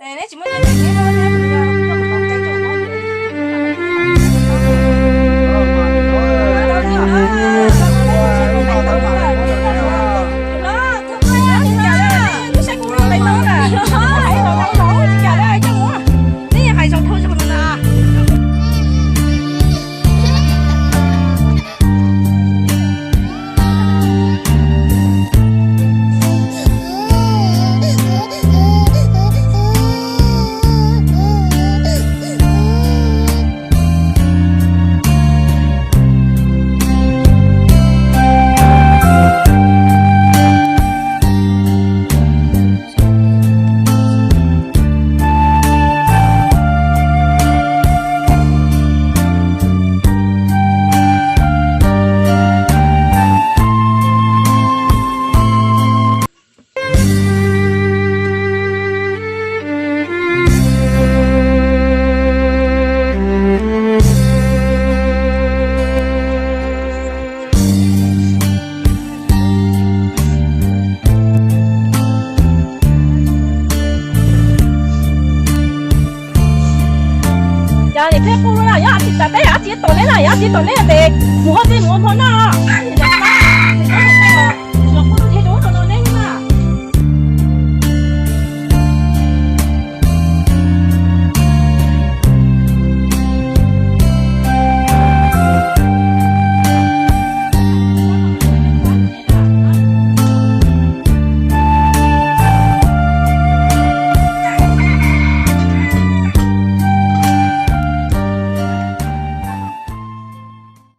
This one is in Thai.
แต่เนี่ยจิมันยังไม่ได้เลยเนี่ยมันก็ต้องใกล้จบว่าอยู่เราที่นั่นเราทำไมอ่ะนี่นะนี่ใช่กูไม่ต้องอ่ะให้เราจะแก่ได้จังวะนี่ใครจะพูดจะพูดนะ你别哭了，要去找别人，自己躲来了，要去躲来的，我这我婆那，